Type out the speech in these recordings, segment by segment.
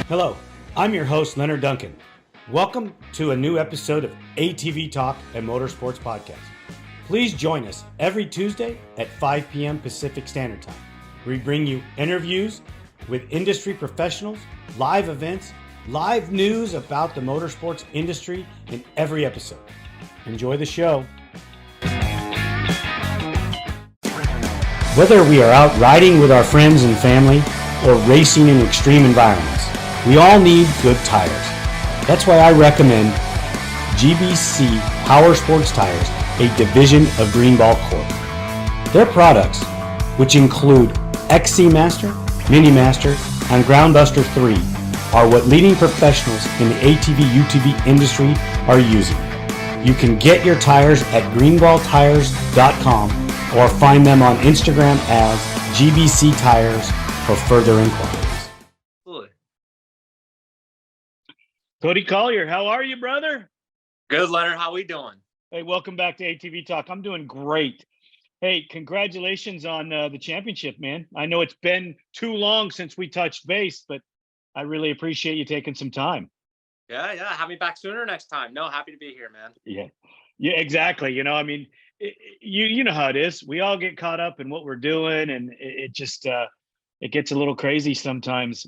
Hello, I'm your host, Leonard Duncan. Welcome to a new episode of ATV-TALK and Motorsports Podcast. Please join us every Tuesday at 5 p.m. Pacific Standard Time. We bring you interviews with industry professionals, live events, live news about the motorsports industry in every episode. Enjoy the show. Whether we are out riding with our friends and family or racing in extreme environments, we all need good tires. That's why I recommend GBC Power Sports Tires, a division of Greenball Corp. Their products, which include XC Master, Mini Master, and Groundbuster 3, are what leading professionals in the ATV-UTV industry are using. You can get your tires at greenballtires.com or find them on Instagram as GBC Tires for further inquiries. Cody Collier, how are you, brother? Good, Leonard. How we doing? Hey, welcome back to ATV Talk. I'm doing great. Hey, congratulations on the championship, man. I know it's been too long since we touched base, but I really appreciate you taking some time. Yeah. Have me back sooner next time. No, happy to be here, man. Yeah, exactly. You know, I mean, you know how it is. We all get caught up in what we're doing, and it just it gets a little crazy sometimes.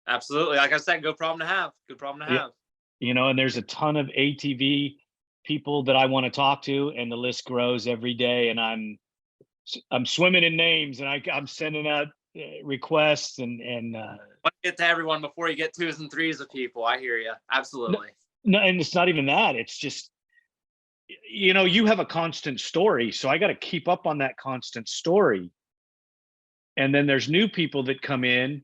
Absolutely. Like I said, good problem to have. Good problem to have. You know, and there's a ton of ATV people that I want to talk to, and the list grows every day. And I'm swimming in names, and I'm sending out requests and get to everyone before you get twos and threes of people. I hear you. Absolutely. No, and it's not even that. It's just, you know, you have a constant story, so I got to keep up on that constant story. And then there's new people that come in,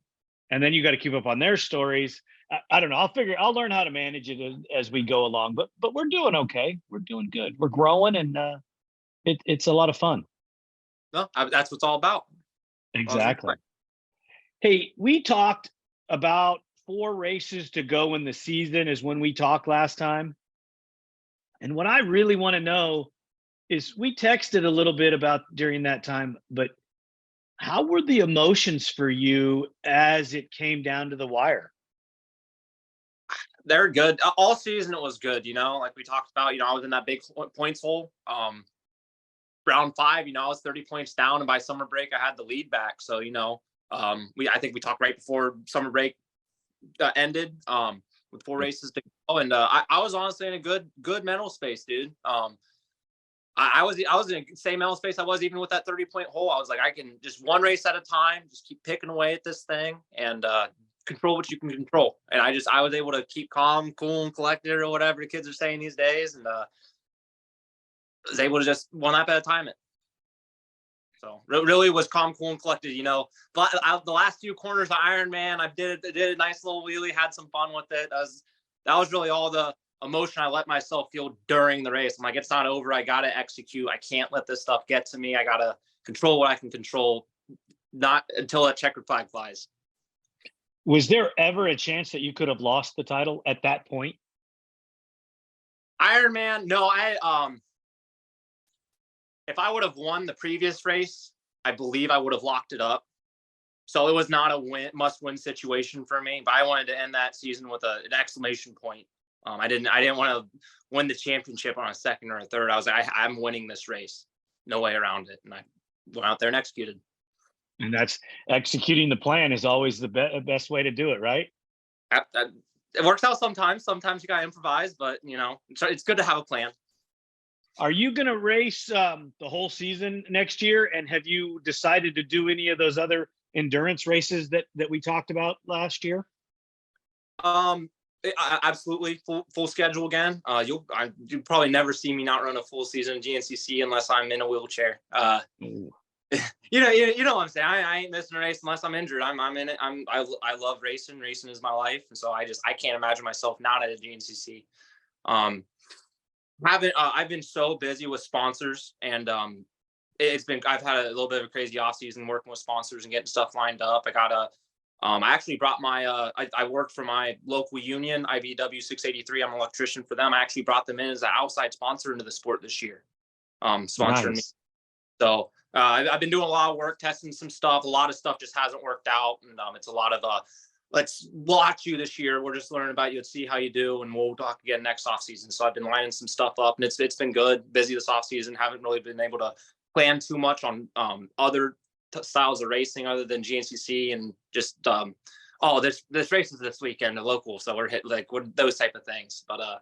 and then you got to keep up on their stories. I don't know. I'll learn how to manage it as we go along, but we're doing okay. We're doing good. We're growing, and it's a lot of fun. No, that's what it's all about. Exactly. Hey, we talked about 4 races to go in the season is when we talked last time. And what I really want to know is, we texted a little bit about during that time, but how were the emotions for you as it came down to the wire? They're good. All season it was good, you know, like we talked about. You know, I was in that big points hole. Round 5, you know, I was 30 points down, and by summer break I had the lead back. So, you know, I think we talked right before summer break ended, with 4 races to go, and I was honestly in a good mental space, dude. I was in the same mental space I was even with that 30-point hole. I was like, I can just one race at a time, just keep picking away at this thing, and control what you can control. And I was able to keep calm, cool, and collected, or whatever the kids are saying these days, and was able to just one lap at a time it. So really was calm, cool, and collected. You know, but the last few corners of Ironman, I did a nice little wheelie, had some fun with it. That was really all the emotion I let myself feel during the race. I'm like, it's not over. I got to execute. I can't let this stuff get to me. I got to control what I can control, not until that checkered flag flies. Was there ever a chance that you could have lost the title at that point? Ironman, no. If I would have won the previous race, I believe I would have locked it up. So it was not a must-win situation for me. But I wanted to end that season with an exclamation point. I didn't want to win the championship on a second or a third. I was like, I'm winning this race. No way around it. And I went out there and executed. And that's executing the plan is always the best way to do it, right? It works out sometimes. Sometimes you got to improvise, but, you know, it's good to have a plan. Are you going to race the whole season next year? And have you decided to do any of those other endurance races that we talked about last year? Absolutely, full schedule again. You'll probably never see me not run a full season GNCC unless I'm in a wheelchair. You know what I'm saying. I ain't missing a race unless I'm injured. I'm in it. I love racing. Racing is my life, and so I can't imagine myself not at a GNCC. I've been so busy with sponsors, and I've had a little bit of a crazy off season working with sponsors and getting stuff lined up. I actually brought my I worked for my local union, IBW 683. I'm an electrician for them. I actually brought them in as an outside sponsor into the sport this year, sponsoring me. So I've been doing a lot of work, testing some stuff. A lot of stuff just hasn't worked out, and it's a lot of let's watch you this year. We're just learning about you. Let's see how you do, and we'll talk again next off season. So I've been lining some stuff up, and it's been good. Busy this off season. Haven't really been able to plan too much on other styles of racing other than GNCC and just this race is this weekend, the local. So we're hit like those type of things. But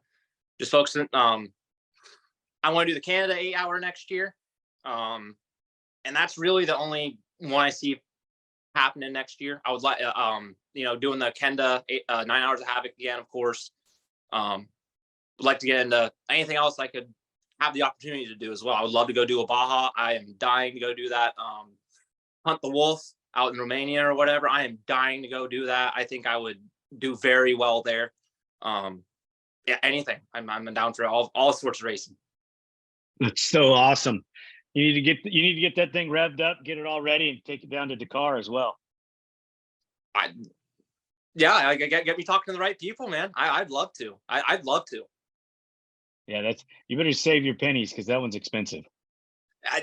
just focusing. I want to do the Canada 8-hour next year, and that's really the only one I see happening next year. I would like, doing the Kenda 9 hours of Havoc again, of course. Would like to get into anything else I could have the opportunity to do as well. I would love to go do a Baja. I am dying to go do that. Hunt the Wolf out in Romania or whatever. I am dying to go do that. I think I would do very well there. Yeah, anything. I'm down for all sorts of racing. That's so awesome. You need to get that thing revved up, get it all ready, and take it down to Dakar as well. Get me talking to the right people, man. I'd love to. I'd love to. Yeah, you better save your pennies because that one's expensive.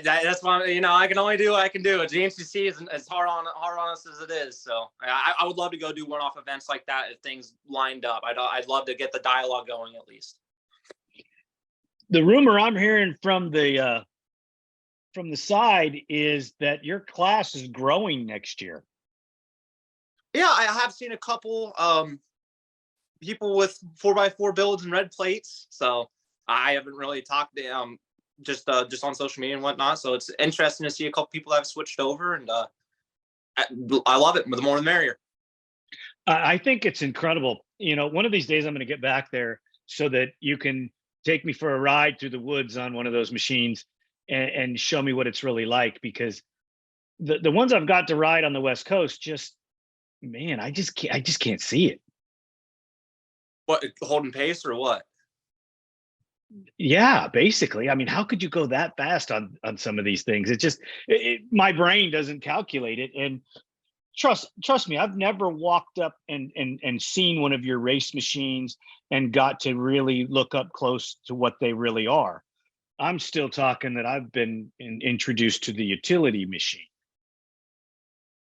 That's why I can only do what I can do. GNCC is as hard on us as it is. So I would love to go do one-off events like that if things lined up. I'd love to get the dialogue going at least. The rumor I'm hearing from the side is that your class is growing next year. Yeah, I have seen a couple people with 4x4 builds and red plates. So I haven't really talked to just on social media and whatnot. So it's interesting to see a couple people that have switched over, and I love it. The more the merrier. I think it's incredible. One of these days I'm going to get back there so that you can take me for a ride through the woods on one of those machines and show me what it's really like, because the ones I've got to ride on the West Coast, I just can't see it. What, holding pace or what? Yeah, basically. I mean, how could you go that fast on some of these things? My brain doesn't calculate it. And trust me, I've never walked up and seen one of your race machines and got to really look up close to what they really are. I'm still talking that I've been introduced to the utility machine.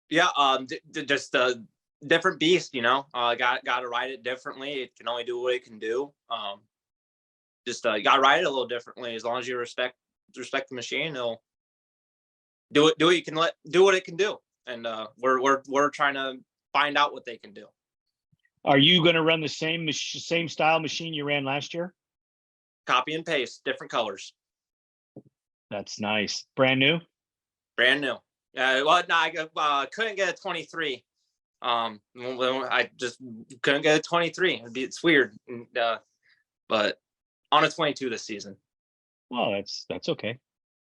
Yeah, just a different beast, got to ride it differently. It can only do what it can do. You got to ride it a little differently. As long as you respect the machine, it'll do what it can do. And we're trying to find out what they can do. Are you going to run the same style machine you ran last year? Copy and paste, different colors. That's nice. Brand new? Brand new. Well, no, I couldn't get a 23. I just couldn't get a 23. It's weird. But on a 22 this season. Well, that's okay,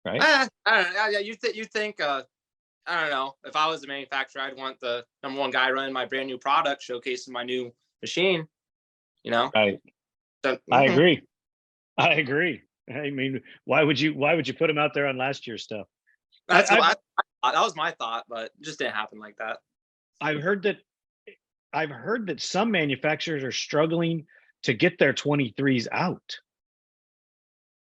right? I don't know. You think I don't know. If I was the manufacturer, I'd want the number one guy running my brand new product, showcasing my new machine. Right. So, I agree. I mean, why would you put him out there on last year's stuff? That was my thought, but it just didn't happen like that. I've heard that some manufacturers are struggling to get their 23s out.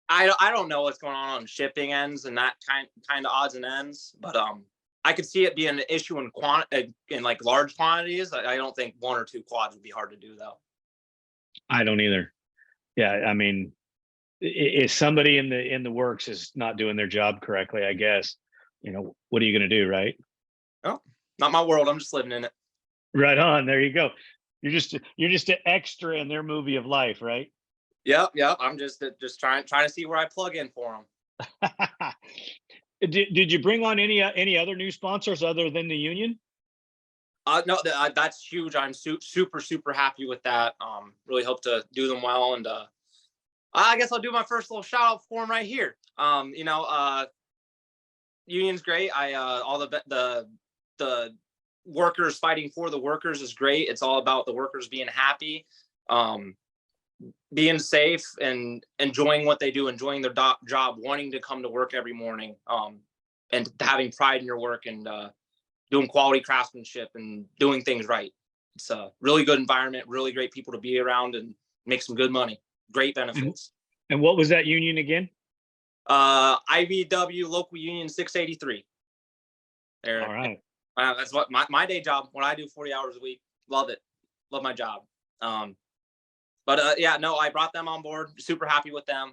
I don't know what's going on shipping ends and that kind of odds and ends, but I could see it being an issue in like large quantities. I don't think 1 or 2 quads would be hard to do though. I don't either. Yeah, I mean, if somebody in the works is not doing their job correctly, I guess, what are you going to do, right? Oh, not my world. I'm just living in it. Right on. There you go. You're just an extra in their movie of life, right? Yep. I'm just trying to see where I plug in for them. Did you bring on any other new sponsors other than the union? No, that's huge. I'm super happy with that. Really hope to do them well, and I guess I'll do my first little shout out for them right here. Union's great. All the workers fighting for the workers is great. It's all about the workers being happy, being safe, and enjoying what they do, enjoying their job, wanting to come to work every morning, and having pride in your work, and doing quality craftsmanship and doing things right. It's a really good environment, really great people to be around, and make some good money. Great benefits. And what was that union again? IBW Local Union 683. There. All right. That's what my day job, when I do 40 hours a week. Love it. Love my job. But yeah, no, I brought them on board. Super happy with them.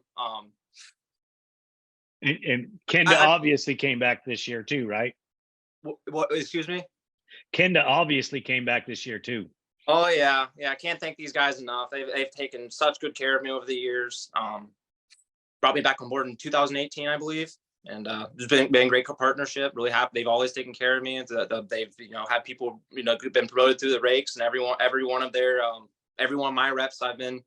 And Kenda obviously came back this year too, right? What? Excuse me. Kenda obviously came back this year too. Oh yeah, I can't thank these guys enough. They've taken such good care of me over the years. Brought me back on board in 2018, I believe, and it's been a great partnership. Really happy. They've always taken care of me. They've had people been promoted through the ranks, and every one of their every one of my reps I've been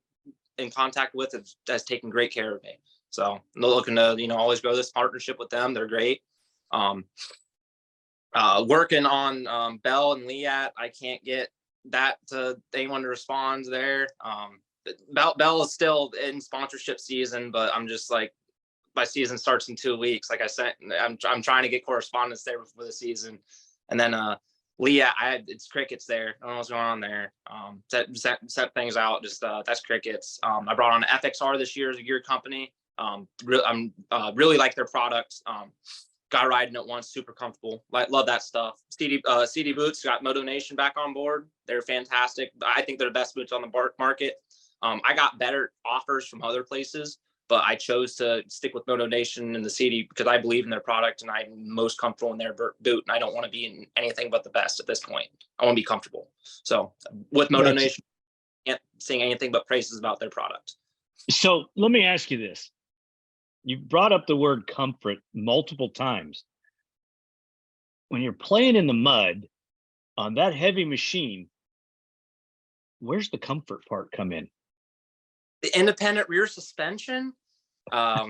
in contact with has taken great care of me. So I'm looking to always grow this partnership with them. They're great. Working on Bell and Leat, I can't get that to anyone to respond there. Bell is still in sponsorship season, but I'm just like, my season starts in 2 weeks. Like I said, I'm trying to get correspondence there before the season. And then Leah, it's crickets there. I don't know what's going on there. Set things out. Just that's crickets. I brought on FXR this year as a gear company. Really like their product. Got riding it once, super comfortable. Love that stuff. CD Boots got Moto Nation back on board. They're fantastic. I think they're the best boots on the market. I got better offers from other places, but I chose to stick with Moto Nation and the CD because I believe in their product and I'm most comfortable in their boot. And I don't want to be in anything but the best at this point. I want to be comfortable. So with Moto Nation, I can't sing anything but praises about their product. So let me ask you this. You brought up the word comfort multiple times. When you're playing in the mud on that heavy machine, where's the comfort part come in? The independent rear suspension. I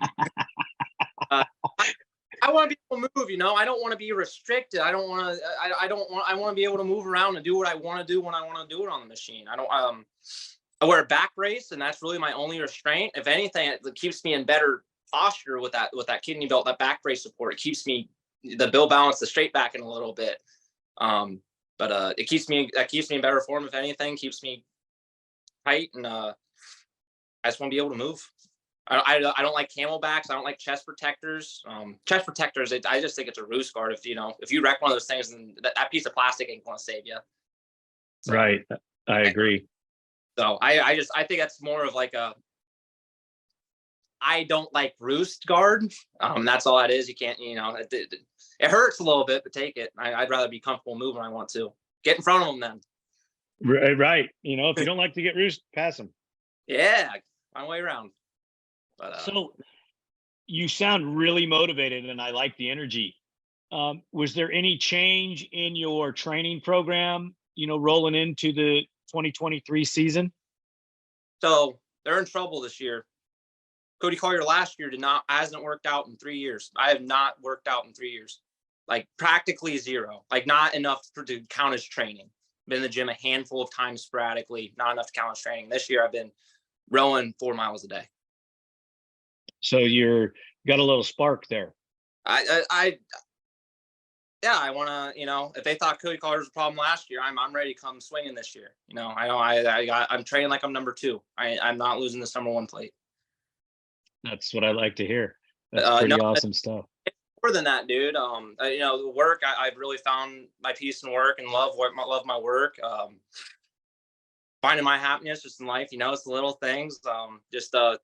want to be able to move, I don't want to be restricted. I want to be able to move around and do what I want to do when I want to do it on the machine. I wear a back brace, and that's really my only restraint. If anything, it keeps me in better posture with that kidney belt, that back brace support. It keeps me the bill balance, the straight back in a little bit. But it keeps me in better form. If anything, keeps me tight, and I just want to be able to move. I don't like camelbacks. I don't like chest protectors. Chest protectors, I just think it's a roost guard. If you wreck one of those things, then that piece of plastic ain't going to save you. So, right, I agree. So I think that's more of like I don't like roost guard. That's all that is. You can't, it hurts a little bit, but take it. I'd rather be comfortable moving when I want to. Get in front of them then. Right. If you don't like to get roost, pass them. Yeah, find a way around. But, so you sound really motivated, and I like the energy. Was there any change in your training program, rolling into the 2023 season? So they're in trouble this year. Cody Collier last year hasn't worked out in 3 years. I have not worked out in 3 years, like practically zero, like not enough to count as training. Been in the gym a handful of times sporadically, not enough to count as training. This year I've been rowing 4 miles a day. So you're got a little spark there. I want to, if they thought Cody Collier was a problem last year, I'm ready to come swinging this year. I'm training like I'm number 2. I'm not losing this number 1 plate. That's what I like to hear. That's pretty awesome stuff. More than that, dude. The work, I've really found my peace in work and love my work. Finding my happiness just in life, it's the little things. Just trying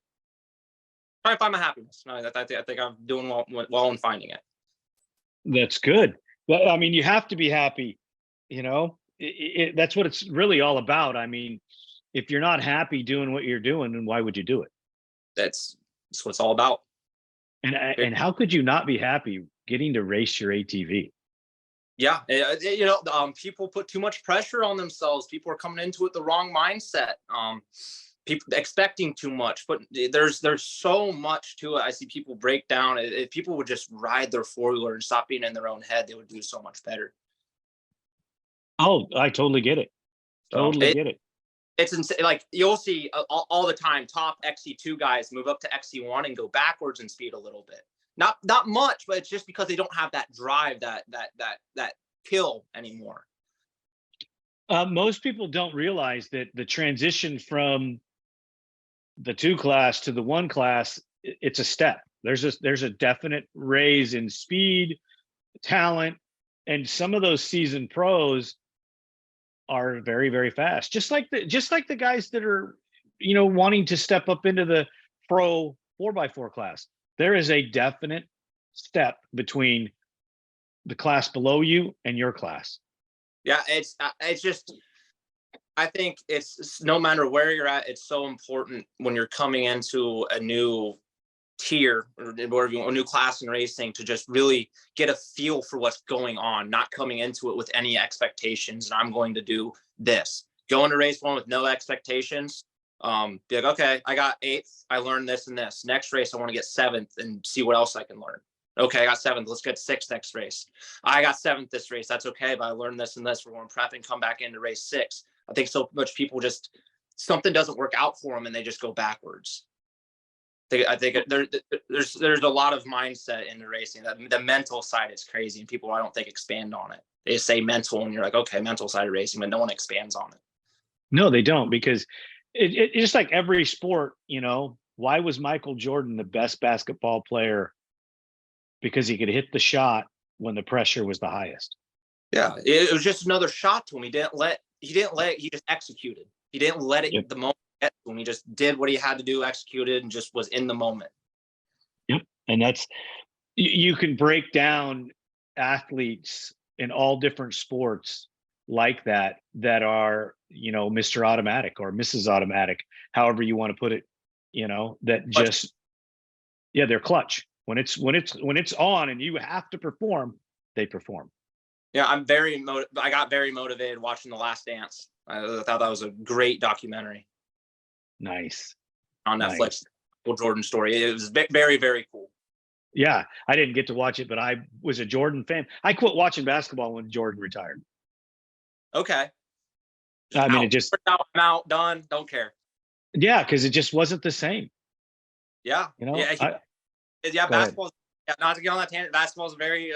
to find my happiness. I think I'm doing well in finding it. That's good. But I mean, you have to be happy. That's what it's really all about. I mean, if you're not happy doing what you're doing, then why would you do it? That's what it's all about. And how could you not be happy getting to race your ATV? Yeah, people put too much pressure on themselves. People are coming into it the wrong mindset. People expecting too much, but there's so much to it. I see people break down. If people would just ride their 4-wheeler and stop being in their own head, they would do so much better. Oh, I totally get it. Get it. It's insane. Like you'll see all the time, top XC2 guys move up to XC1 and go backwards in speed a little bit. Not much, but it's just because they don't have that drive, that kill anymore. Most people don't realize that the transition from the 2 class to the 1 class, it's a step. There's a definite raise in speed, talent, and some of those seasoned pros are very, very fast. Just like the guys that are, wanting to step up into the pro 4x4 class. There is a definite step between the class below you and your class. Yeah, it's just, I think it's no matter where you're at, it's so important when you're coming into a new tier or a new class in racing to just really get a feel for what's going on, not coming into it with any expectations. And I'm going to do this. Go into race one with no expectations. Be like, okay, I got 8th. I learned this and this. Next race, I want to get 7th and see what else I can learn. Okay, I got 7th. Let's get 6th next race. I got 7th this race. That's okay, but I learned this and this. We're going to prep and come back into race 6. I think so much people just, something doesn't work out for them and they just go backwards. I think there's a lot of mindset in the racing. The mental side is crazy, and people I don't think expand on it. They just say mental, and you're like, okay, mental side of racing, but no one expands on it. No, they don't, because it's just like every sport. Why was Michael Jordan the best basketball player? Because he could hit the shot when the pressure was the highest. Yeah, it was just another shot to him. He just executed. He didn't let it the moment get to him. He just did what he had to do, executed, and just was in the moment. Yep. And that's, you can break down athletes in all different sports like that are, Mr. Automatic or Mrs. Automatic, however you want to put it, that just, they're clutch. When it's on and you have to perform, they perform. Yeah, I got very motivated watching The Last Dance. I thought that was a great documentary. Nice. On Netflix. Nice. Jordan story. It was very, very cool. Yeah, I didn't get to watch it, but I was a Jordan fan. I quit watching basketball when Jordan retired. Okay. It just, I'm out, done, don't care. Yeah, because it just wasn't the same. Yeah. Basketball. Yeah, not to get on that tangent. Basketball is a very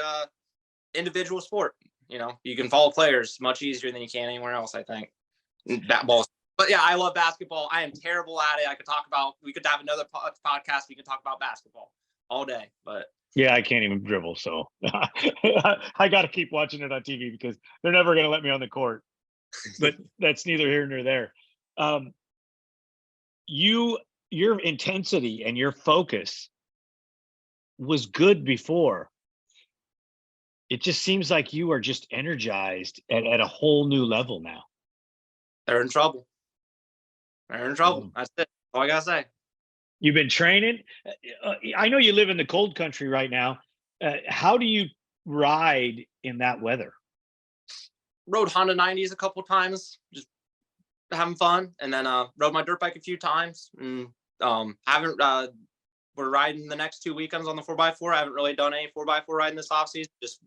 individual sport. You can follow players much easier than you can anywhere else, I think. But yeah, I love basketball. I am terrible at it. We could have another podcast. We could talk about basketball all day, but yeah, I can't even dribble. So I got to keep watching it on TV because they're never going to let me on the court, but that's neither here nor there. Your intensity and your focus was good before. It just seems like you are just energized at a whole new level now. They're in trouble. That's it. All I gotta say. You've been training. I know you live in the cold country right now. How do you ride in that weather? Rode Honda 90s a couple times, just having fun, and then rode my dirt bike a few times. And we're riding the next 2 weekends on the 4x4. I haven't really done any 4x4 riding this offseason. Just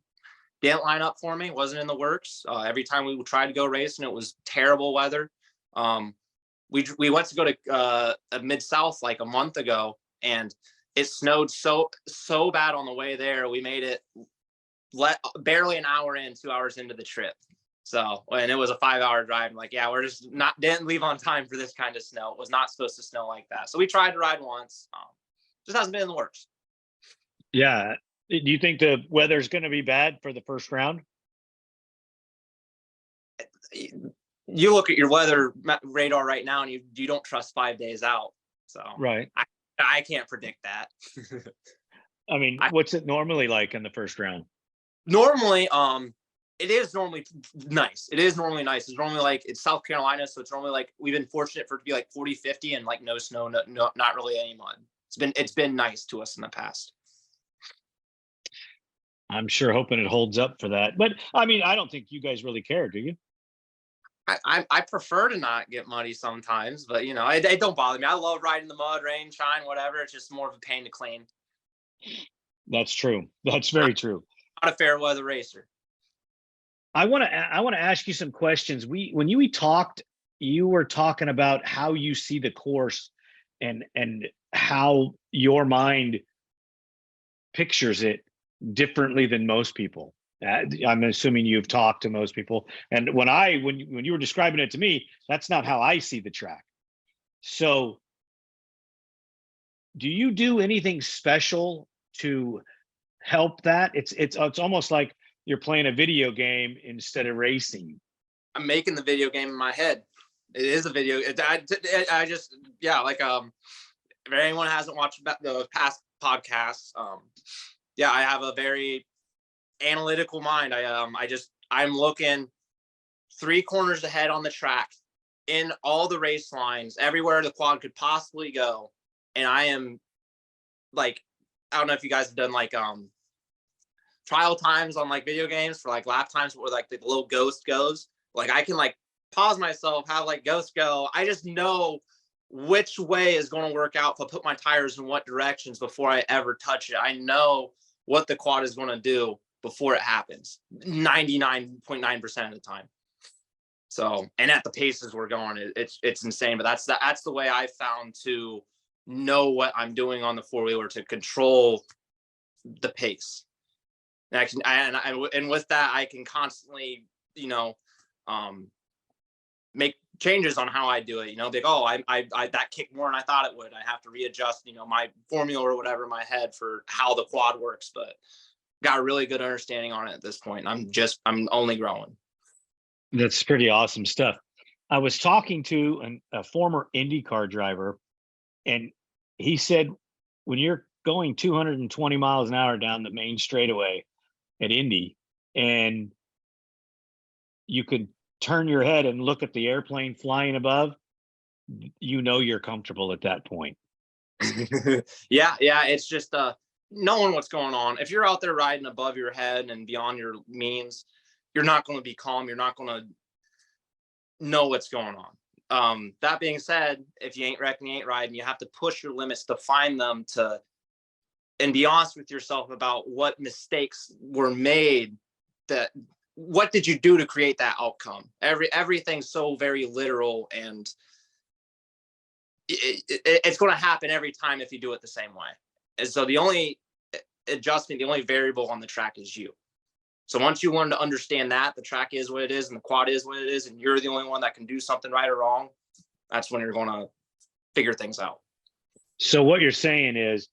didn't line up for me. Wasn't in the works. Every time we tried to go racing, it was terrible weather. We went to go to Mid-South like a month ago, and it snowed so bad on the way there. We made it barely an hour in, 2 hours into the trip. So, and it was a 5-hour drive. I'm like, yeah, we're just didn't leave on time for this kind of snow. It was not supposed to snow like that. So we tried to ride once. Just hasn't been in the works. Yeah. Do you think the weather's going to be bad for the first round? You look at your weather radar right now, and you don't trust 5 days out. So right, I can't predict that. What's it normally like in the first round? Normally, it is normally nice. It's normally like, it's South Carolina, so it's normally like, we've been fortunate for it to be like 40, 50 and like no snow, no, not really any mud. It's been nice to us in the past. I'm sure hoping it holds up for that. But I don't think you guys really care, do you? I prefer to not get muddy sometimes, but it don't bother me. I love riding the mud, rain, shine, whatever. It's just more of a pain to clean. That's true. That's very true. Not a fair weather racer. I want to ask you some questions. When we talked, you were talking about how you see the course and how your mind pictures it differently than most people. I'm assuming you've talked to most people. And when you were describing it to me, that's not how I see the track. So do you do anything special to help that? It's almost like you're playing a video game instead of racing. I'm making the video game in my head. It is a video. I just, yeah, like, if anyone hasn't watched the past podcasts, yeah, I have a very analytical mind. I'm looking 3 corners ahead on the track, in all the race lines, everywhere the quad could possibly go. And I am like, I don't know if you guys have done like trial times on like video games for like lap times where like the little ghost goes. Like I can like pause myself, have like ghost go. I just know which way is going to work out if I put my tires in what directions before I ever touch it. I know what the quad is going to do before it happens 99.9% of the time. So, and at the paces we're going, it's insane. But that's the way I found to know what I'm doing on the 4-wheeler to control the pace. And with that, I can constantly, make changes on how I do it. Like, oh, I that kicked more than I thought it would. I have to readjust, my formula or whatever in my head for how the quad works. But got a really good understanding on it at this point. I'm only growing. That's pretty awesome stuff. I was talking to a former IndyCar driver, and he said when you're going 220 miles an hour down the main straightaway at Indy, and you could turn your head and look at the airplane flying above, you're comfortable at that point. Yeah, it's just knowing what's going on. If you're out there riding above your head and beyond your means, you're not going to be calm. You're not going to know what's going on. That being said, if you ain't wrecking, you ain't riding. You have to push your limits to find them and be honest with yourself about what mistakes were made. What did you do to create that outcome? Everything's so very literal, and it's going to happen every time if you do it the same way. And so the only adjustment, the only variable on the track is you. So once you learn to understand that the track is what it is and the quad is what it is, and you're the only one that can do something right or wrong, that's when you're going to figure things out. So what you're saying is,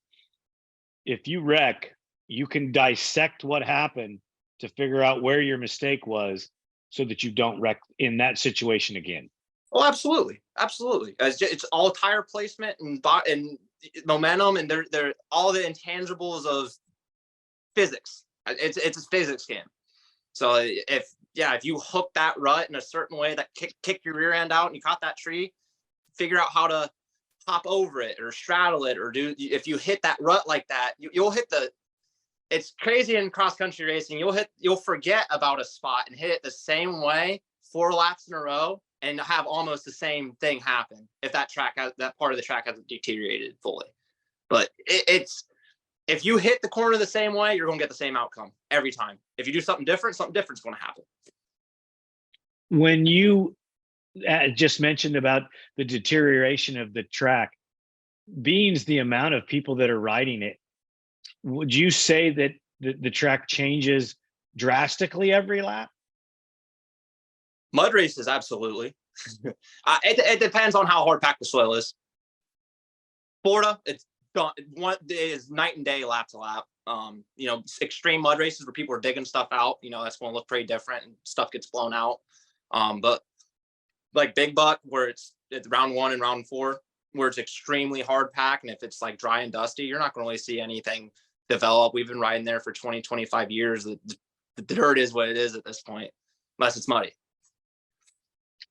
if you wreck, you can dissect what happened to figure out where your mistake was so that you don't wreck in that situation again. Oh, absolutely. Absolutely. It's all tire placement and momentum, and they're all the intangibles of physics. It's a physics game. So if you hook that rut in a certain way that kick your rear end out and you caught that tree, figure out how to hop over it or straddle it, or if you hit that rut like that, you'll hit it's crazy in cross country racing. You'll forget about a spot and hit it the same way 4 laps in a row and have almost the same thing happen if that part of the track hasn't deteriorated fully. But if you hit the corner the same way, you're going to get the same outcome every time. If you do something different's going to happen. When you just mentioned about the deterioration of the track, being the amount of people that are riding it, would you say that the track changes drastically every lap? Mud races, absolutely. It depends on how hard packed the soil is. Florida, it's is night and day, lap to lap. Extreme mud races where people are digging stuff out, that's going to look pretty different and stuff gets blown out. But like Big Buck, where it's round 1 and round 4, where it's extremely hard pack, and if it's like dry and dusty, you're not going to really see anything develop. We've been riding there for 20-25 years. The dirt is what it is at this point, unless it's muddy.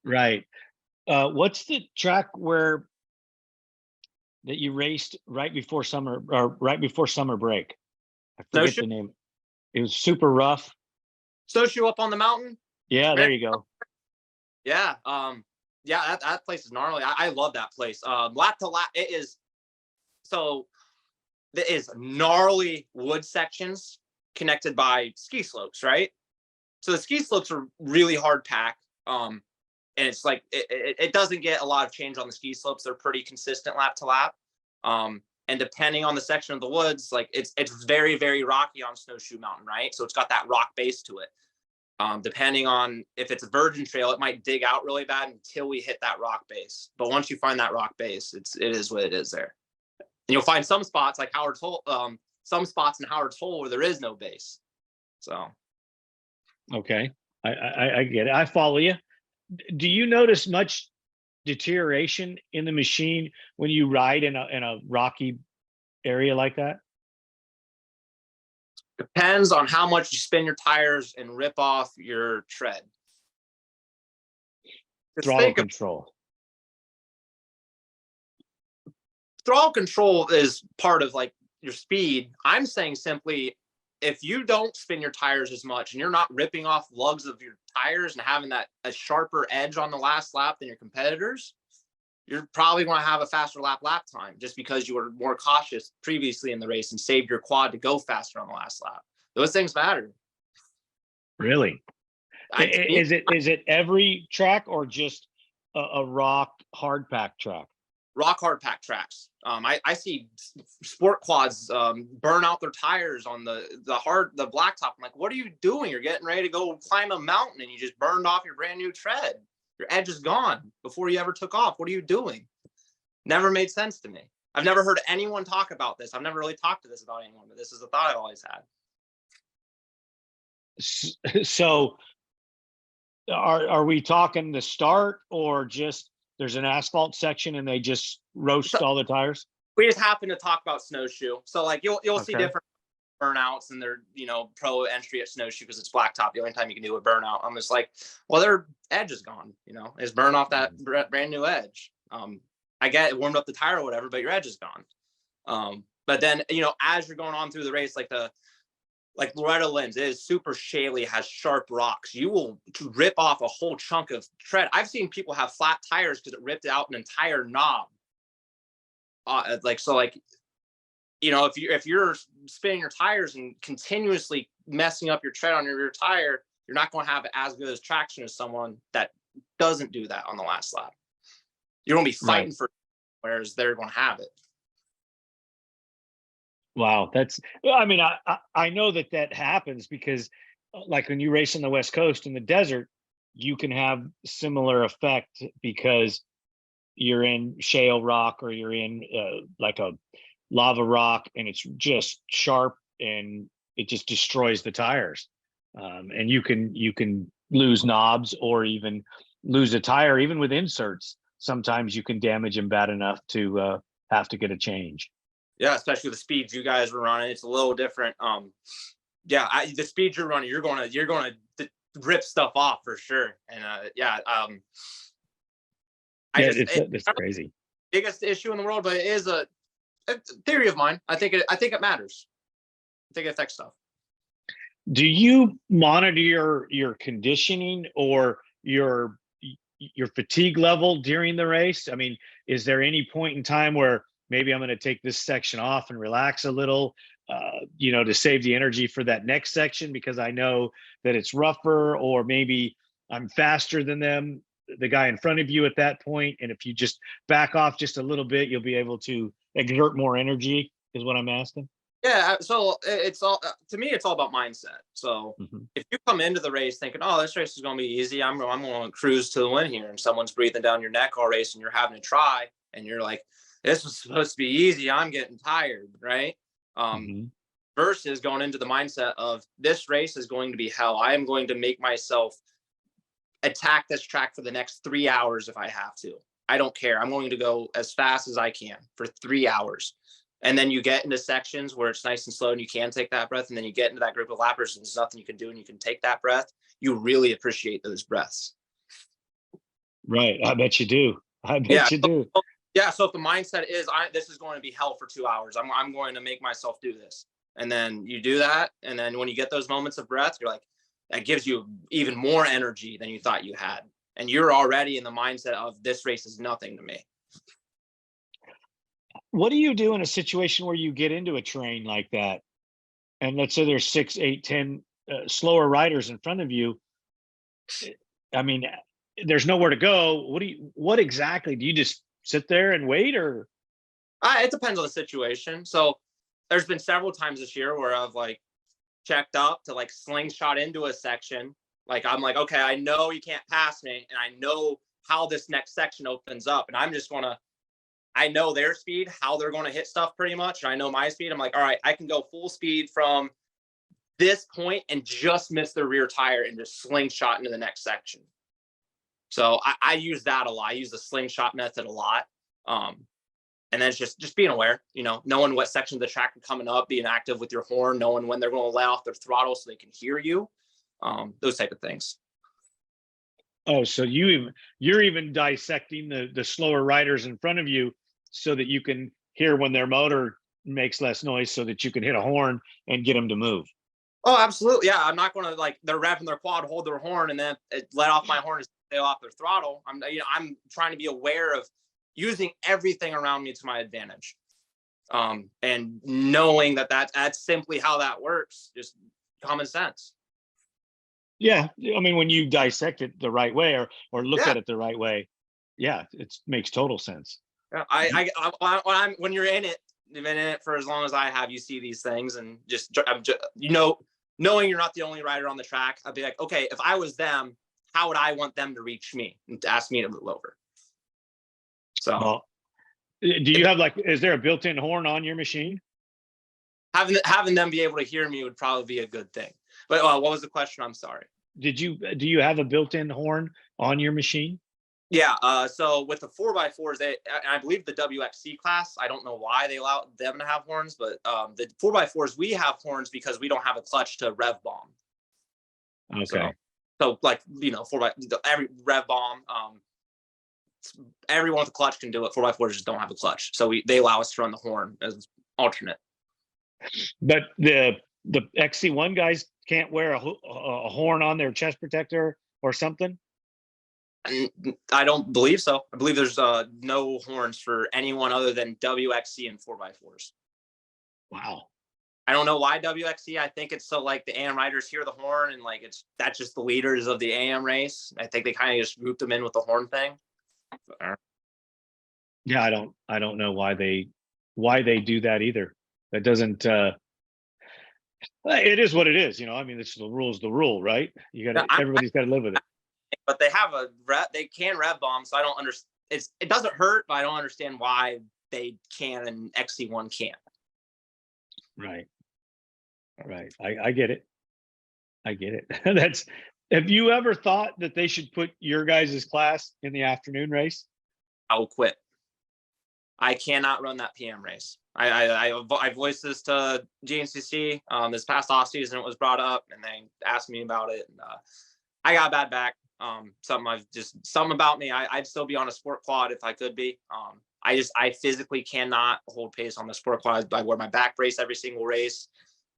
Right. What's the track that you raced right before summer break? I forget the name. It was super rough. Snowshoe up on the mountain. Yeah, there you go. Yeah. That place is gnarly. I love that place. Lap to lap, it is. So there is gnarly wood sections connected by ski slopes, right? So the ski slopes are really hard pack. And it's like it doesn't get a lot of change on the ski slopes. They're pretty consistent lap to lap. And depending on the section of the woods, like it's very, very rocky on Snowshoe Mountain, right? So it's got that rock base to it. Depending on if it's a virgin trail, it might dig out really bad until we hit that rock base. But once you find that rock base, it is what it is there. And you'll find some spots like Howard's Hole, some spots in Howard's Hole where there is no base. So. Okay. I get it. I follow you. Do you notice much deterioration in the machine when you ride in a rocky area like that? Depends on how much you spin your tires and rip off your tread. Just Throttle think of control. throttle control is part of like your speed. I'm saying simply, if you don't spin your tires as much and you're not ripping off lugs of your tires and having that a sharper edge on the last lap than your competitors, you're probably going to have a faster lap time just because you were more cautious previously in the race and saved your quad to go faster on the last lap. Those things matter. Really? Is it every track or just a rock hard pack track? Rock hard pack tracks. I see sport quads burn out their tires on the blacktop. I'm like, what are you doing? You're getting ready to go climb a mountain and you just burned off your brand new tread. Your edge is gone before you ever took off. What are you doing? Never made sense to me. I've never heard anyone talk about this. I've never really talked to this about anyone, but this is a thought I've always had. So are we talking the start or just there's an asphalt section and they just roast all the tires? We just happen to talk about snowshoe. So like you'll see Okay. different burnouts and they're, pro entry at snowshoe because it's blacktop. The only time you can do a burnout. I'm just like, well, their edge is gone, it's burn off that brand new edge. I get it warmed up the tire or whatever, but your edge is gone. But then, as you're going on through the race, like Loretta Lynn's, it is super shaly, has sharp rocks. You will rip off a whole chunk of tread. I've seen people have flat tires because it ripped out an entire knob. If you're spinning your tires and continuously messing up your tread on your rear tire, you're not going to have as good as traction as someone that doesn't do that on the last lap. You're going to be fighting for, whereas they're going to have it. Wow, I know that happens because like when you race on the West Coast in the desert, you can have similar effect because you're in shale rock or you're in like a lava rock and it's just sharp and it just destroys the tires. And you can lose knobs or even lose a tire, even with inserts. Sometimes you can damage them bad enough to have to get a change. Yeah, especially the speeds you guys were running, it's a little different. The speeds you're running, you're going to rip stuff off for sure. And it's crazy. Biggest issue in the world, but it is a theory of mine. I think it matters. I think it affects stuff. Do you monitor your conditioning or your fatigue level during the race? I mean, is there any point in time where maybe I'm going to take this section off and relax a little, to save the energy for that next section because I know that it's rougher, or maybe I'm faster than the guy in front of you at that point. And if you just back off just a little bit, you'll be able to exert more energy is what I'm asking. Yeah. So it's all, to me, it's all about mindset. So if you come into the race thinking, oh, this race is going to be easy, I'm going to cruise to the win here, and someone's breathing down your neck all race and you're having to try and you're like, this was supposed to be easy, I'm getting tired, right? Versus going into the mindset of this race is going to be hell. I am going to make myself attack this track for the next 3 hours if I have to. I don't care. I'm going to go as fast as I can for 3 hours. And then you get into sections where it's nice and slow and you can take that breath. And then you get into that group of lappers and there's nothing you can do and you can take that breath. You really appreciate those breaths. Right. I bet you do. You do. Yeah. So if the mindset is, this is going to be hell for 2 hours, I'm going to make myself do this. And then you do that. And then when you get those moments of breath, you're like, that gives you even more energy than you thought you had. And you're already in the mindset of this race is nothing to me. What do you do in a situation where you get into a train like that? And let's say there's 6, 8, 10 slower riders in front of you. I mean, there's nowhere to go. What exactly do you just sit there and wait, or? It depends on the situation. So there's been several times this year where I've checked up to slingshot into a section. I'm like, okay, I know you can't pass me and I know how this next section opens up. And I'm just I know their speed, how they're going to hit stuff pretty much. And I know my speed. I'm like, all right, I can go full speed from this point and just miss the rear tire and just slingshot into the next section. So I use that a lot. I use the slingshot method a lot. And then it's just being aware, knowing what sections of the track are coming up, being active with your horn, knowing when they're going to let off their throttle so they can hear you. Those type of things. Oh, so you're even dissecting the slower riders in front of you so that you can hear when their motor makes less noise so that you can hit a horn and get them to move. Oh, absolutely. Yeah. I'm not going to they're revving their quad, hold their horn, and then let off my horn and stay off their throttle. I'm trying to be aware of using everything around me to my advantage. And knowing that's simply how that works, just common sense. Yeah. I mean, when you dissect it the right way or look at it the right way, yeah, it makes total sense. Yeah, when you're in it, you've been in it for as long as I have, you see these things, and knowing you're not the only rider on the track, I'd be like, okay, if I was them, how would I want them to reach me and to ask me to move over? So, well, do you have is there a built-in horn on your machine? Having them be able to hear me would probably be a good thing. But what was the question? I'm sorry. Do you have a built-in horn on your machine? Yeah. So with the 4x4s, I believe the WXC class, I don't know why they allow them to have horns, but the 4x4s, we have horns because we don't have a clutch to rev bomb. Okay. So every rev bomb, everyone with a clutch can do it. 4x4s just don't have a clutch, so they allow us to run the horn as alternate. But the XC1 guys can't wear a horn on their chest protector or something? I don't believe so. I believe there's no horns for anyone other than WXC and 4x4s. Wow. I don't know why WXC. I think it's so the AM riders hear the horn and that's just the leaders of the AM race. I think they kind of just grouped them in with the horn thing. Yeah, I don't know why they do that either. That doesn't it is what it is, I mean, it's the rule, right? Everybody's got to live with it. But they have they can rev bomb, so I don't understand. It doesn't hurt, but I don't understand why they can and XC1 can't. Right. I get it. Have you ever thought that they should put your guys' class in the afternoon race? I will quit. I cannot run that PM race. I voiced this to GNCC this past off season. It was brought up, and they asked me about it. And, I got bad back. Something about me. I'd still be on a sport quad if I could be. I physically cannot hold pace on the sport quad. I wear my back brace every single race.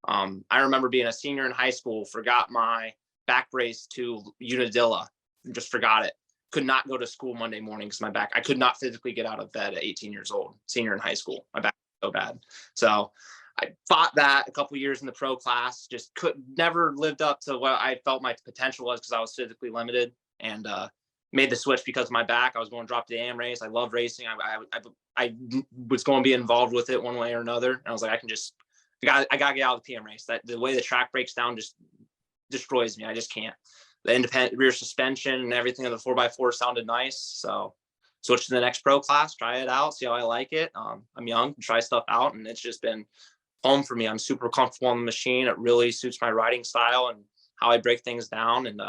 I remember being a senior in high school, forgot my back brace to Unadilla, just forgot it. Could not go to school Monday morning because my back, I could not physically get out of bed at 18 years old, senior in high school. My back was so bad. So I fought that a couple years in the pro class, just never lived up to what I felt my potential was because I was physically limited, and made the switch because of my back. I was going to drop the AM race. I love racing. I was going to be involved with it one way or another. And I was like, I got to get out of the PM race. That the way the track breaks down just destroys me. I just can't. The independent rear suspension and everything of the 4x4 sounded nice. So switch to the next pro class, try it out, see how I like it. I'm young, try stuff out, and it's just been home for me. I'm super comfortable on the machine. It really suits my riding style and how I break things down. And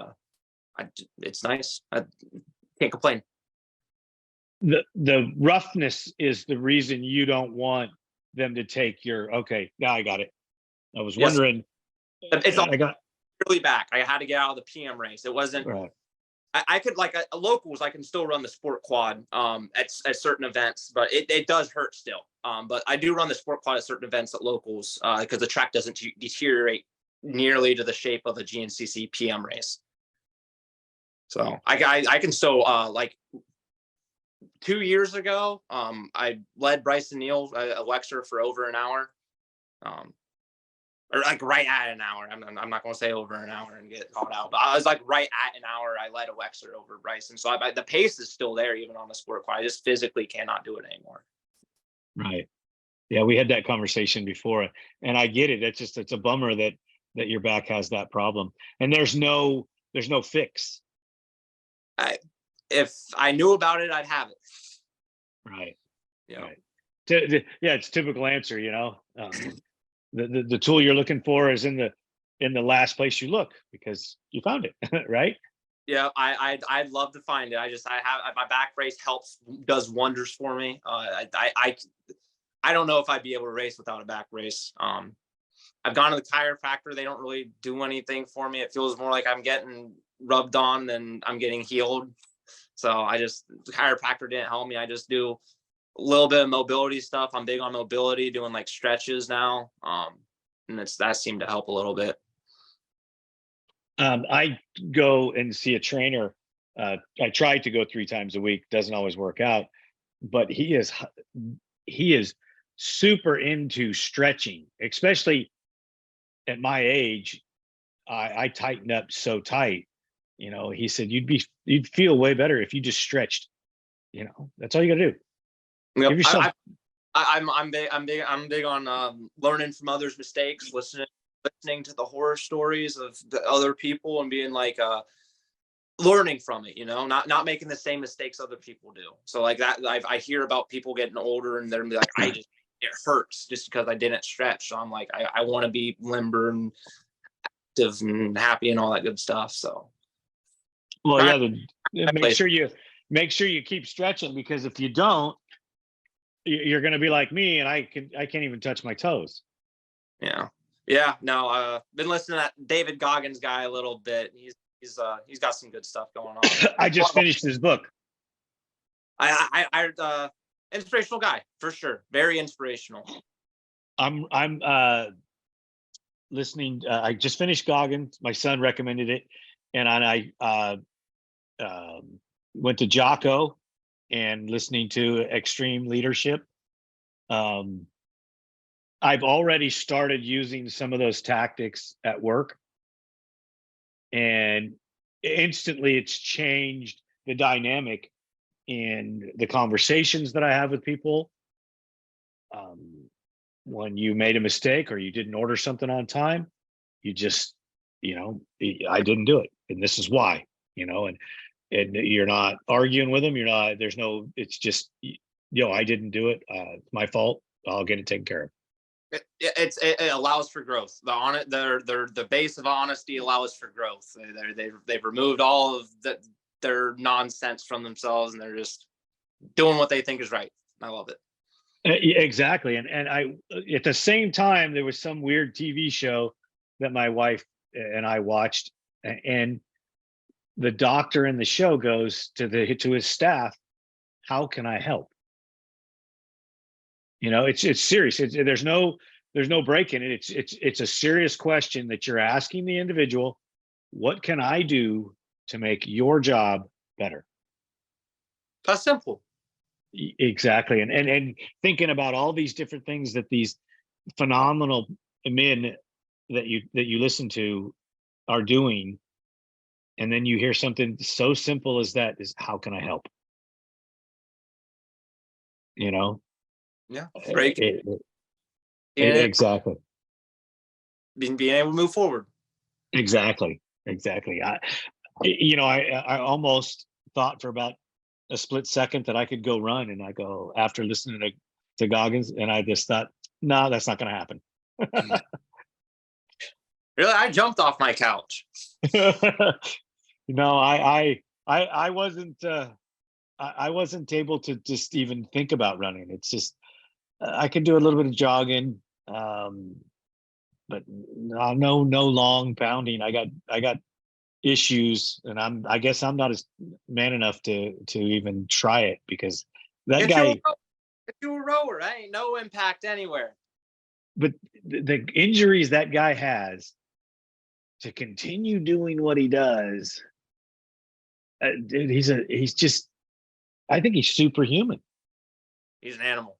it's nice. I can't complain. The roughness is the reason you don't want them to take your, okay, now I got it. I was wondering. It's all really back. I had to get out of the PM race. It wasn't, right. I could a locals, I can still run the sport quad at certain events, but it does hurt still. But I do run the sport quad at certain events at locals because the track doesn't deteriorate nearly to the shape of a GNCC PM race. So I can still 2 years ago, I led Bryson Neal a Wexer for over an hour. Or right at an hour. I'm not going to say over an hour and get caught out, but I was right at an hour. I led a Wexer over Bryson. So the pace is still there, even on the sport quad. I just physically cannot do it anymore. Right. Yeah. We had that conversation before, and I get it. It's a bummer that your back has that problem, and there's no fix. If I knew about it, I'd have it. Right. Yeah. Right. Yeah. It's typical answer, the tool you're looking for is in the last place you look because you found it. Right. Yeah, I'd love to find it. I have my back brace does wonders for me. I don't know if I'd be able to race without a back brace. I've gone to the chiropractor. They don't really do anything for me. It feels more like I'm getting rubbed on than I'm getting healed. So the chiropractor didn't help me. I just do a little bit of mobility stuff. I'm big on mobility, doing like stretches now. And that seemed to help a little bit. I go and see a trainer. I try to go 3 times a week. Doesn't always work out, but he is super into stretching, especially at my age. I tightened up so tight. He said you'd feel way better if you just stretched. That's all you got to do. Yep. Give yourself. I'm big on learning from others' mistakes, listening to the horror stories of the other people, and being like learning from it. Not making the same mistakes other people do. So like that, I hear about people getting older and they're like, it hurts just because I didn't stretch. So I'm like, I want to be limber and active and happy and all that good stuff. So Well, yeah, make sure you keep stretching, because if you don't, you're going to be like me, and I can't even touch my toes. Yeah. No, been listening to that David Goggins guy a little bit. He's got some good stuff going on. I just finished his book. I inspirational guy for sure. Very inspirational. I'm listening. I just finished Goggins. My son recommended it, and I went to Jocko and listening to Extreme Leadership. I've already started using some of those tactics at work, and instantly it's changed the dynamic in the conversations that I have with people. When you made a mistake or you didn't order something on time, you just, I didn't do it, and this is why, and you're not arguing with them. It's just, I didn't do it. It's my fault. I'll get it taken care of. It allows for growth. The base of honesty allows for growth. They've removed all of their nonsense from themselves, and they're just doing what they think is right. I love it. Exactly. And I, at the same time, there was some weird TV show that my wife and I watched, and the doctor in the show goes to his staff, "How can I help?" It's serious. There's no break in it. It's a serious question that you're asking the individual. What can I do to make your job better? That's simple. Exactly. And thinking about all these different things that these phenomenal men that you listen to are doing, and then you hear something so simple as that, is how can I help? Yeah. Exactly. Being able to move forward. Exactly. I almost thought for about a split second that I could go run, and I go, after listening to Goggins, and I just thought, no, that's not going to happen. Really? I jumped off my couch. No, I wasn't. I wasn't able to just even think about running. It's just I could do a little bit of jogging, but no long pounding. I got issues, and I guess I'm not as man enough to even try it, because that guy. If you a rower, I ain't no impact anywhere. But the injuries that guy has, to continue doing what he does, dude, he's just. I think he's superhuman. He's an animal.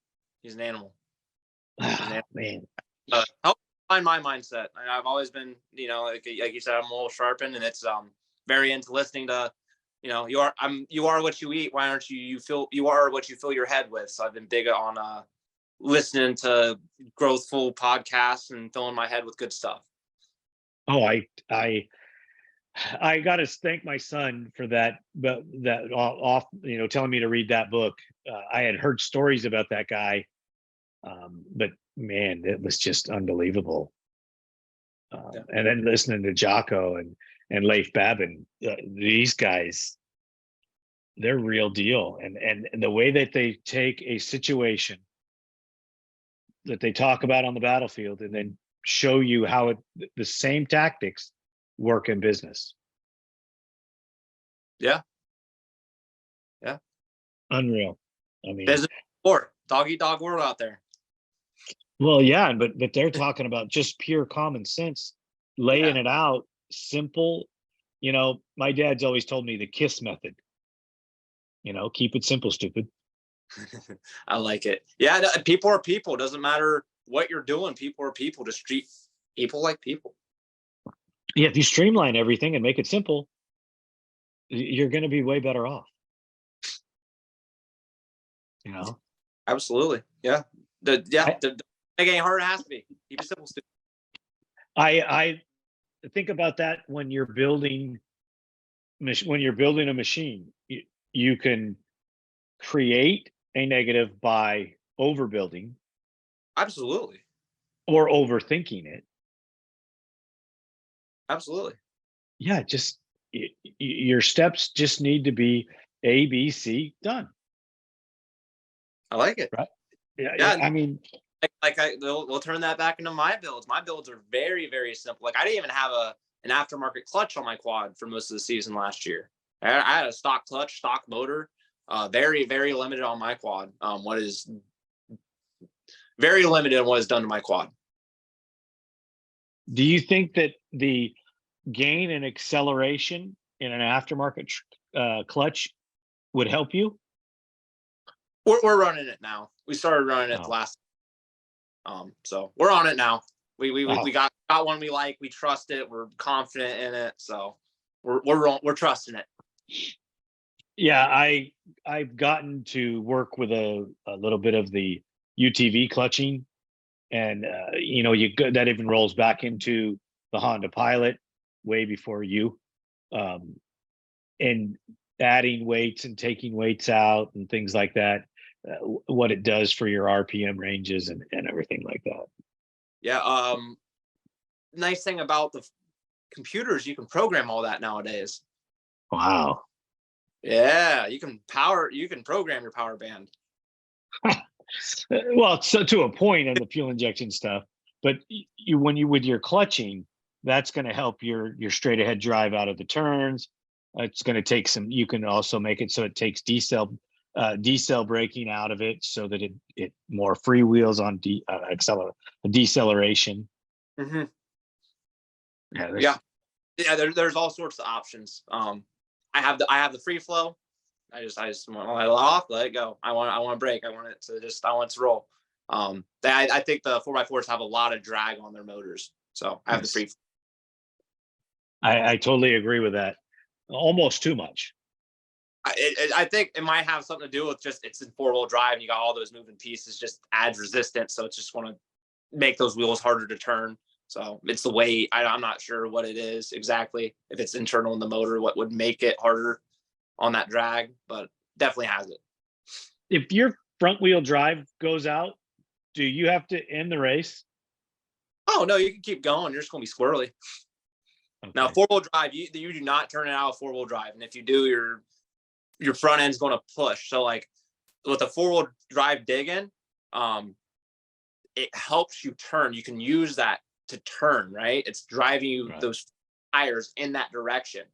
Man. Help find my mindset. I've always been, like you said, I'm a little sharpened, and it's very into listening to, you are what you eat. Why aren't you feel you are what you fill your head with? So I've been big on listening to growthful podcasts and filling my head with good stuff. Oh, I got to thank my son for that, but telling me to read that book. I had heard stories about that guy, but man, it was just unbelievable. And then listening to Jocko, and and Leif Babin, these guys, they're real deal. And the way that they take a situation that they talk about on the battlefield and then show you how the same tactics work in business. Yeah. Unreal. I mean, there's a war, dog eat dog world out there. well, yeah, but they're talking about just pure common sense, laying it out, simple. My dad's always told me the KISS method. Keep it simple, stupid. I like it. Yeah, people are people. Doesn't matter what you're doing. People are people. Just treat people like people. Yeah, if you streamline everything and make it simple, you're going to be way better off. Absolutely. Yeah. Make it any harder. It has to be. Keep it simple, stupid. I think about that when you're building a machine. You can create a negative by overbuilding. Absolutely. Or overthinking it. Absolutely. Yeah, just your steps just need to be A, B, C, done. I like it. Right? Yeah. I mean, we'll turn that back into my builds. My builds are very, very simple. Like I didn't even have an aftermarket clutch on my quad for most of the season last year. I had a stock clutch, stock motor. Very, very limited on my quad. What is very limited on what is done to my quad. Do you think that the gain and acceleration in an aftermarket clutch would help you? We're running it now. We started running it last. So we're on it now. We got one we like. We trust it. We're confident in it. So we're trusting it. Yeah, I've gotten to work with a little bit of the UTV clutching, and that even rolls back into the Honda Pilot way before you, and adding weights and taking weights out and things like that. What it does for your RPM ranges and everything like that. Yeah. Nice thing about the computers, you can program all that nowadays. Wow. Yeah, you can program your power band. Well, so to a point in the fuel injection stuff, but with your clutching, that's going to help your straight ahead drive out of the turns. It's going to take you can also make it so it takes decel braking out of it, so that it more freewheels on deceleration. Mm-hmm. Yeah. There's all sorts of options. I have the free flow. I just want to let it off, let it go. I want to brake. I want it to roll. I think the 4x4s have a lot of drag on their motors, so I have the free flow. I totally agree with that. Almost too much. I think it might have something to do with just it's in 4-wheel drive and you got all those moving pieces, just adds resistance. So it's just want to make those wheels harder to turn. So it's the weight. I'm not sure what it is exactly. If it's internal in the motor, what would make it harder on that drag, but definitely has it. If your front wheel drive goes out, do you have to end the race? Oh no, you can keep going. You're just going to be squirrely. Okay. Now 4-wheel drive, you do not turn it out of 4-wheel drive, and if you do, your front end's going to push. So like with a 4-wheel drive digging, it helps you turn. You can use that to turn, right? It's driving you those tires in that direction.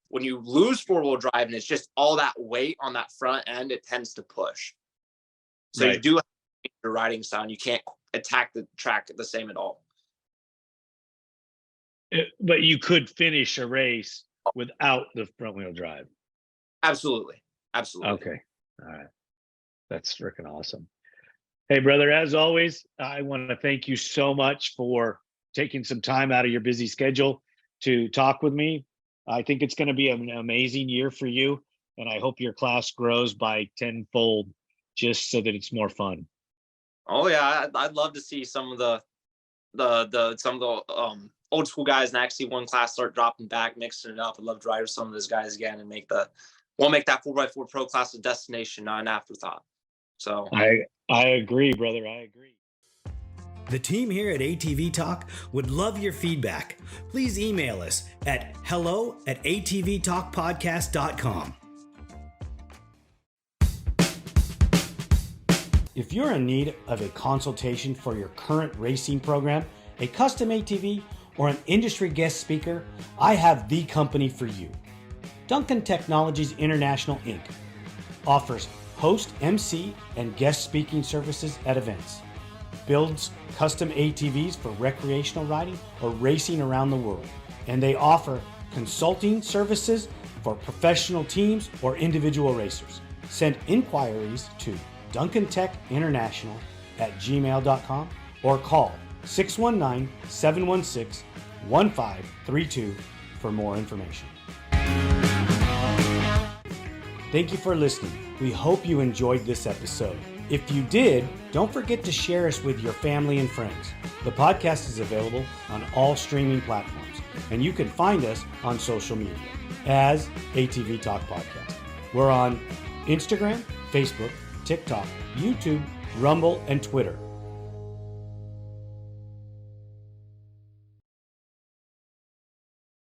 When you lose 4-wheel drive and it's just all that weight on that front end, it tends to push. So you do have your riding style. You can't attack the track the same at all. But you could finish a race without the front wheel drive. Absolutely. Okay. All right. That's freaking awesome. Hey, brother, as always, I want to thank you so much for taking some time out of your busy schedule to talk with me. I think it's going to be an amazing year for you, and I hope your class grows by tenfold just so that it's more fun. Oh yeah, I'd love to see some of the old school guys in XC1 class start dropping back, mixing it up. I'd love to ride with some of those guys again and make that 4x4 pro class a destination, not an afterthought. So I agree, brother. I agree. The team here at ATV Talk would love your feedback. Please email us at hello@atvtalkpodcast.com. If you're in need of a consultation for your current racing program, a custom ATV, or an industry guest speaker, I have the company for you. Duncan Technologies International Inc. offers host, MC, and guest speaking services at events. Builds custom ATVs for recreational riding or racing around the world. And they offer consulting services for professional teams or individual racers. Send inquiries to duncantechinternational@gmail.com or call 619-716-1532 for more information. Thank you for listening. We hope you enjoyed this episode. If you did, don't forget to share us with your family and friends. The podcast is available on all streaming platforms, and you can find us on social media as ATV Talk Podcast. We're on Instagram, Facebook, TikTok, YouTube, Rumble, and Twitter.